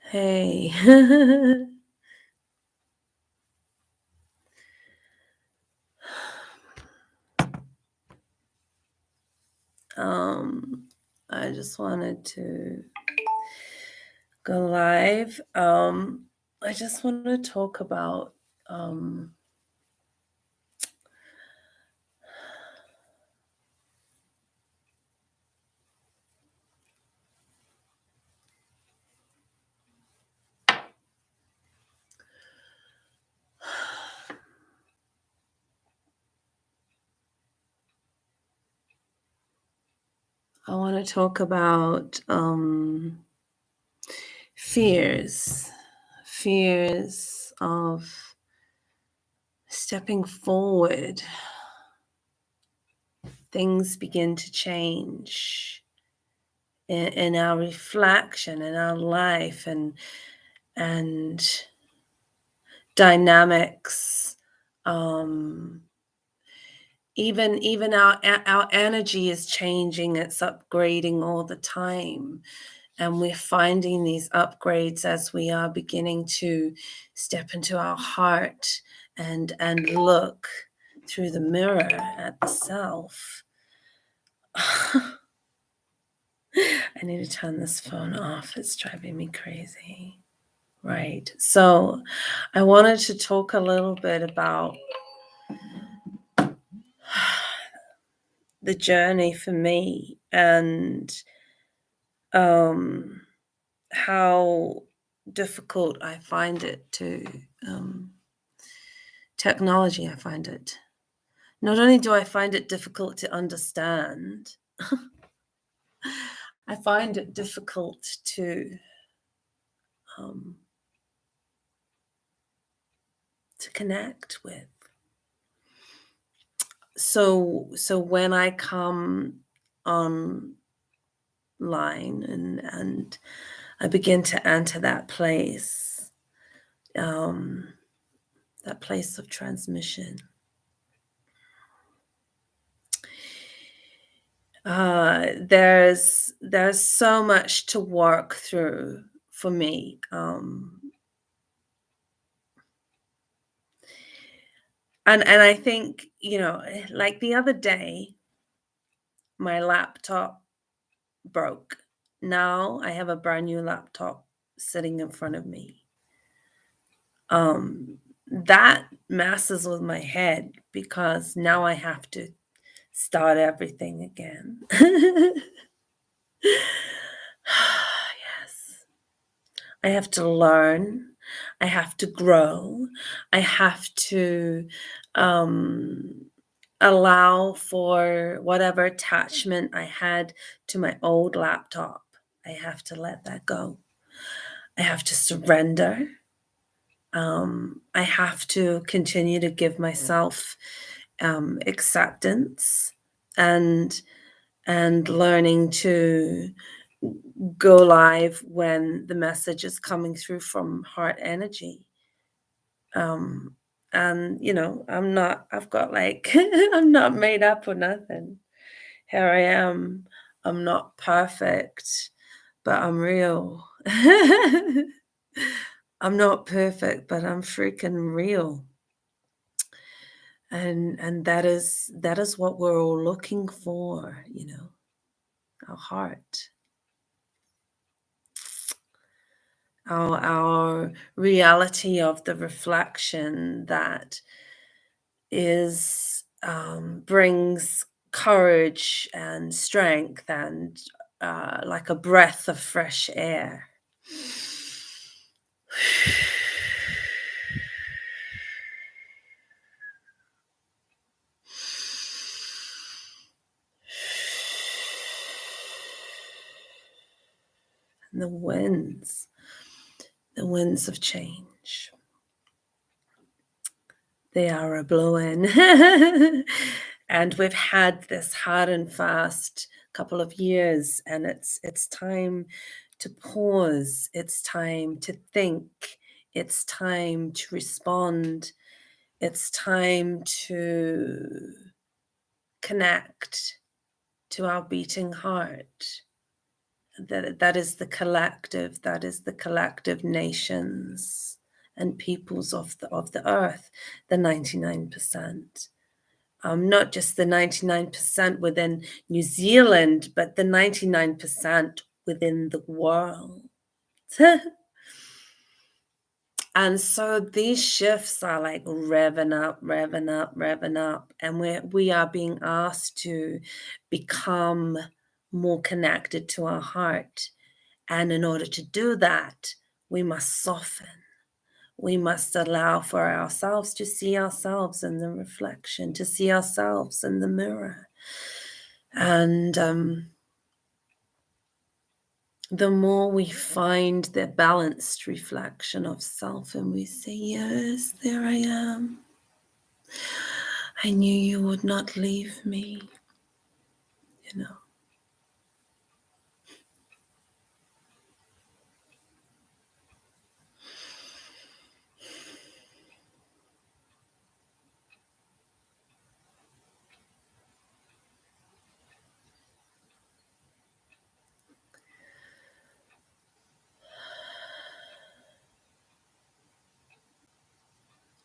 Hey. um, I just wanted to go live. I just want to talk about I want to talk about fears. Fears of stepping forward. Things begin to change in our reflection, in our life, and dynamics. Um, even our energy is changing. It's upgrading all the time, and we're finding these upgrades as we are beginning to step into our heart and look through the mirror at the self. I need to turn this phone off. It's driving me crazy. Right. So I wanted to talk a little bit about the journey for me and um, how difficult I find it to technology. I find it not only do I find it difficult to understand, I find it difficult um, to connect with. So when I come online and I begin to enter um, that place of transmission. There's so much to work through for me, and I think like the other day, my laptop broke. Now I have a brand new laptop sitting in front of me. That messes with my head because now I have to start everything again. Yes. I have to learn. I have to grow. I have to um, allow for whatever attachment I had to my old laptop. I have to let that go. I have to surrender. I have to continue to give myself acceptance and learning to go live when the message is coming through from heart energy. Um, and I've got like, I'm not made up or nothing. Here I am. I'm not perfect, but I'm real. I'm not perfect, but I'm freaking real. And that is what we're all looking for, our heart. Our reality of the reflection that is brings courage and strength and like a breath of fresh air. And the winds of change. They are a blowing. And we've had this hard and fast couple of years, and it's time to pause. It's time to think. It's time to respond. It's time to connect to our beating heart. that is the collective, that is the collective nations and peoples of the earth, the 99%. Not just the 99% within New Zealand, but the 99% within the world. And so these shifts are like revving up, revving up, revving up. And we are being asked to become more connected to our heart. And in order to do that, we must soften. We must allow for ourselves to see ourselves in the reflection, to see ourselves in the mirror. And the more we find the balanced reflection of self and we say, yes, there I am. I knew you would not leave me, you know.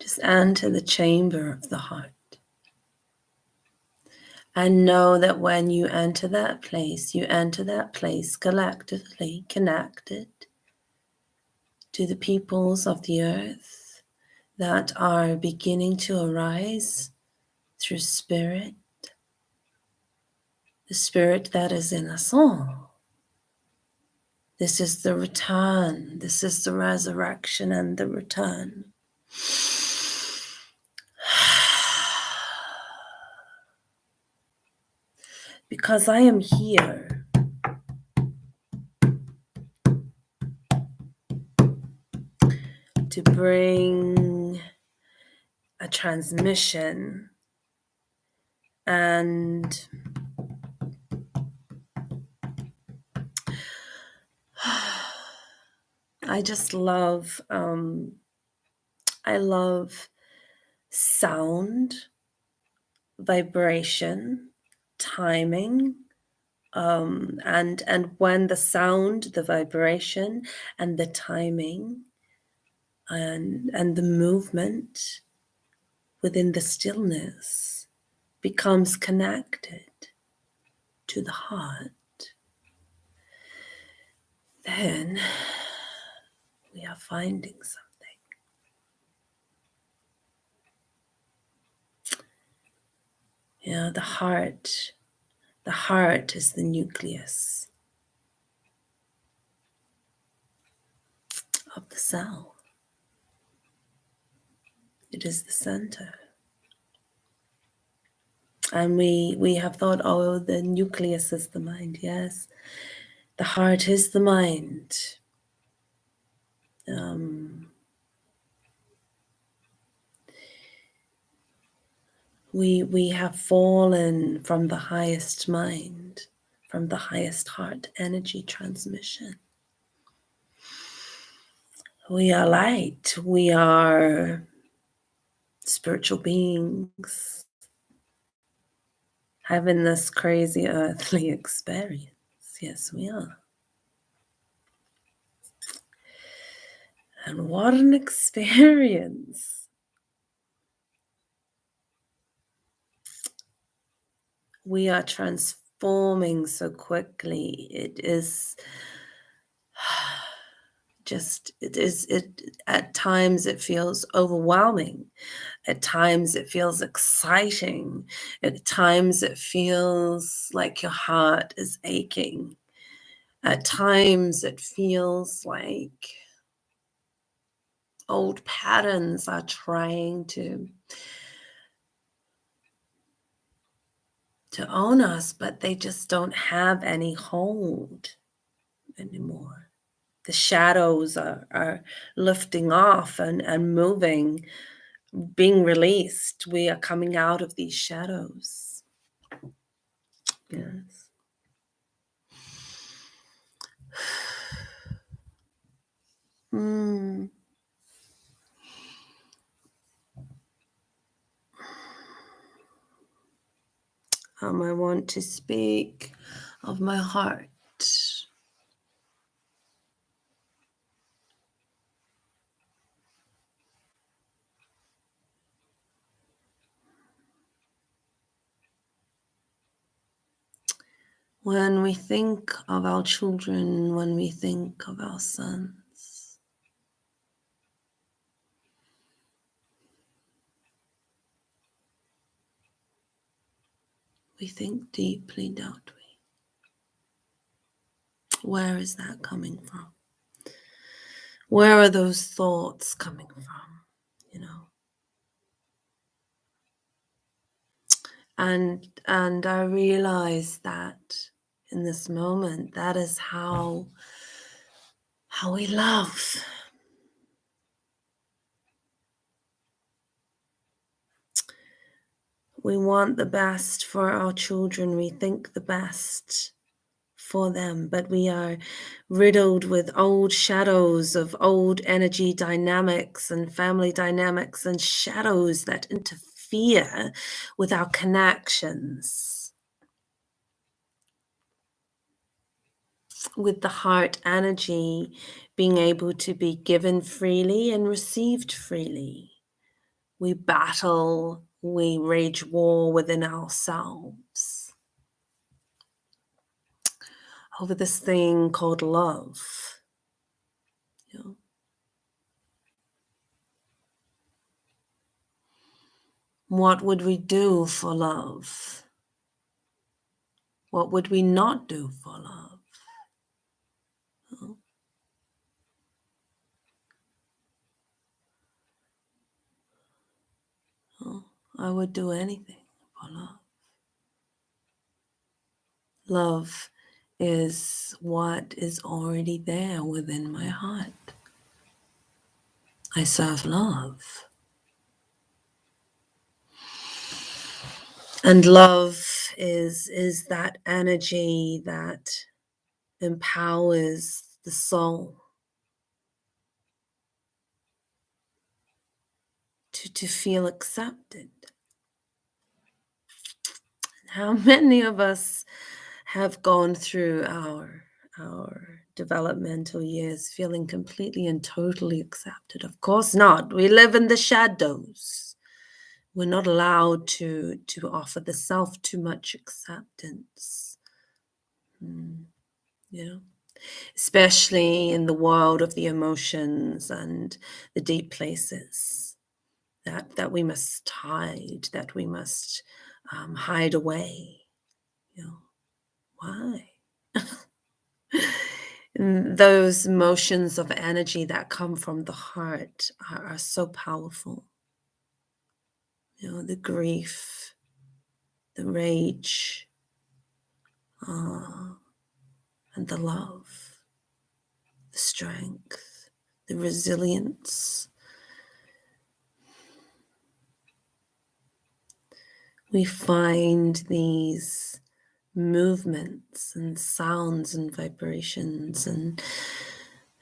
Just enter the chamber of the heart. And know that when you enter that place collectively connected to the peoples of the earth that are beginning to arise through spirit, the spirit that is in us all. This is the return. This is the resurrection and the return. Because I am here to bring a transmission, and I just love, I love sound, vibration, timing, and when the sound, the vibration, and the timing, and the movement within the stillness becomes connected to the heart, then we are finding something. The heart is the nucleus of the cell. It is the center. And we have thought, oh, the nucleus is the mind. Yes, the heart is the mind. We have fallen from the highest mind, from the highest heart energy transmission. We are light. We are spiritual beings having this crazy earthly experience. Yes, we are. And what an experience. We are transforming so quickly. It is at times it feels overwhelming. At times it feels exciting. At times it feels like your heart is aching. At times it feels like old patterns are trying to own us, but they just don't have any hold anymore. The shadows are lifting off and moving, being released. We are coming out of these shadows. Yes. I want to speak of my heart. When we think of our children, when we think of our sons, we think deeply, don't we? Where is that coming from? Where are those thoughts coming from? You know? And I realize that in this moment, that is how we love. We want the best for our children. We think the best for them, but we are riddled with old shadows of old energy dynamics and family dynamics and shadows that interfere with our connections, with the heart energy being able to be given freely and received freely. We battle, we rage war within ourselves over this thing called love. You know? What would we do for love? What would we not do for love? Oh, oh, I would do anything for love. Love is what is already there within my heart. I serve love. And love is that energy that empowers the soul to feel accepted. How many of us have gone through our developmental years feeling completely and totally accepted? Of course not. We live in the shadows. We're not allowed to offer the self too much acceptance. You know, especially in the world of the emotions and the deep places that we must hide, that we must hide away. You know, why? And those motions of energy that come from the heart are so powerful. You know, the grief, the rage, and the love, the strength, the resilience. We find these movements and sounds and vibrations and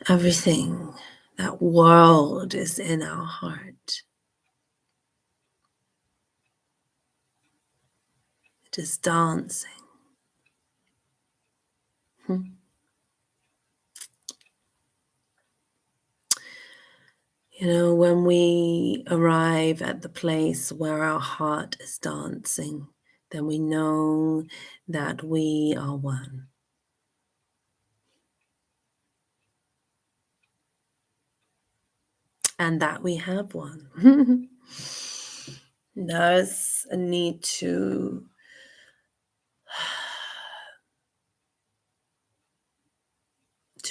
everything. That world is in our heart. It is dancing. You know, when we arrive at the place where our heart is dancing, then we know that we are one. And that we have one. There's a need to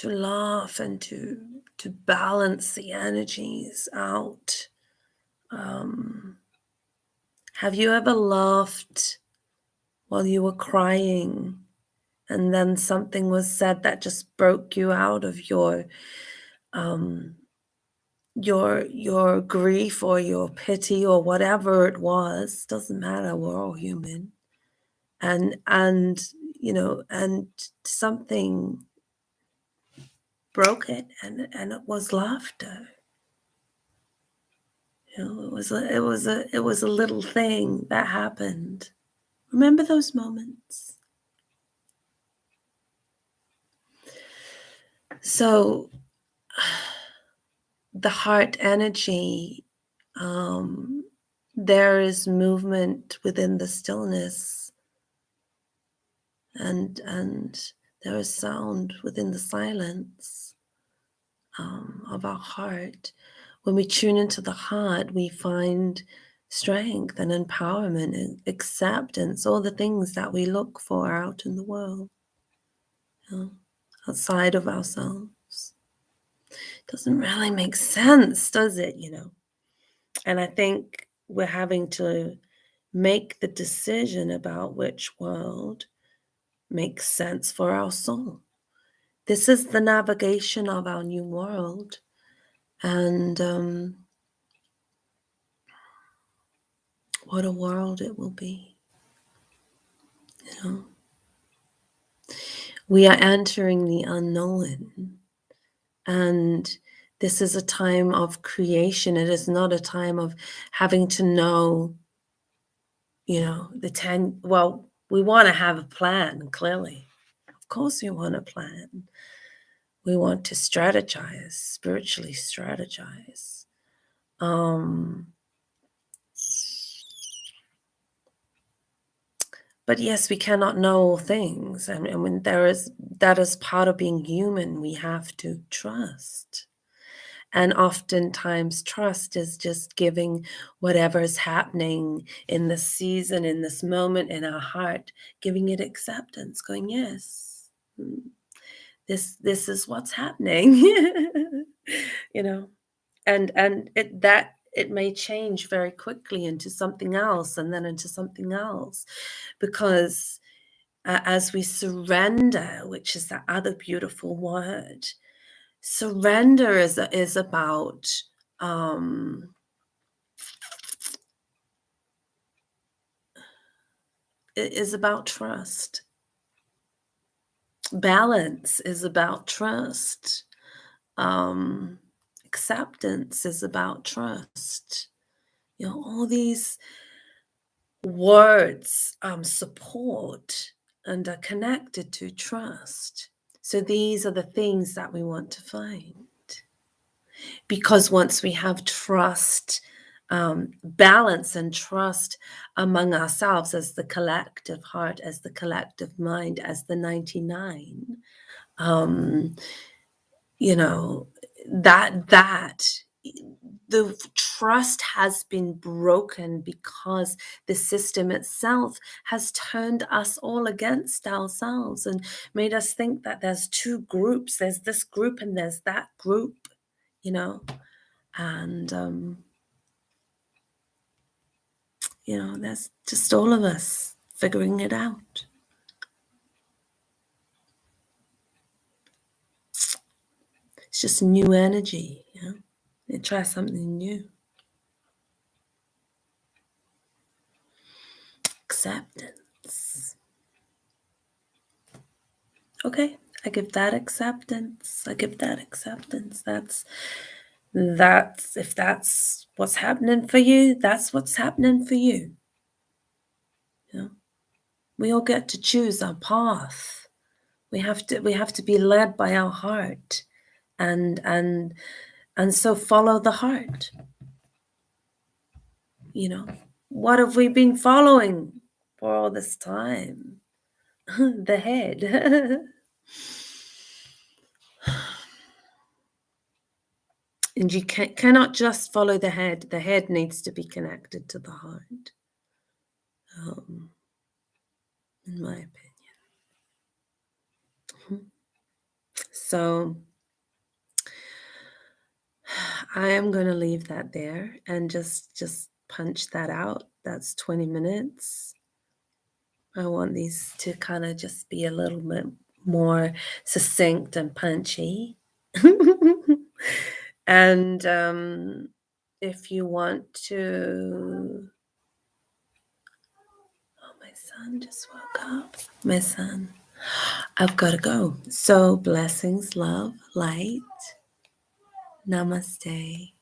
laugh and to balance the energies out. Have you ever laughed while you were crying and then something was said that just broke you out of your grief or your pity or whatever it was? Doesn't matter, we're all human. And you know, and something broke it, and it was laughter. You know, it was a little thing that happened. Remember those moments? So the heart energy, there is movement within the stillness, and there is sound within the silence of our heart. When we tune into the heart, we find strength and empowerment and acceptance, all the things that we look for out in the world, you know, outside of ourselves. Doesn't really make sense, does it? And I think we're having to make the decision about which world makes sense for our soul. This is the navigation of our new world. And what a world it will be. You know, we are entering the unknown, and this is a time of creation. It is not a time of having to know, well, we want to have a plan, clearly. Of course, we want a plan. We want to strategize, spiritually strategize. But yes, we cannot know all things. And when that is part of being human, we have to trust. And oftentimes, trust is just giving whatever is happening in this season, in this moment, in our heart, giving it acceptance, going, yes, this is what's happening. you know, and it may change very quickly into something else and then into something else, because as we surrender, which is that other beautiful word, surrender is about it is about trust. Balance is about trust. Acceptance is about trust. All these words support and are connected to trust. So these are the things that we want to find. Because once we have trust, balance and trust among ourselves as the collective heart, as the collective mind, as the 99, you know, that the trust has been broken because the system itself has turned us all against ourselves and made us think that there's two groups. There's this group and there's that group, and that's just all of us figuring it out. It's just new energy. You try something new. Acceptance. Okay, I give that acceptance. I give that acceptance. That's if that's what's happening for you, that's what's happening for you. We all get to choose our path. We have to be led by our heart, and so follow the heart. What have we been following for all this time? The head. And you cannot just follow the head. The head needs to be connected to the heart, in my opinion. So I am going to leave that there and just punch that out. That's 20 minutes. I want these to kind of just be a little bit more succinct and punchy. And if you want to... Oh, my son just woke up. My son. I've got to go. So blessings, love, light. Namaste.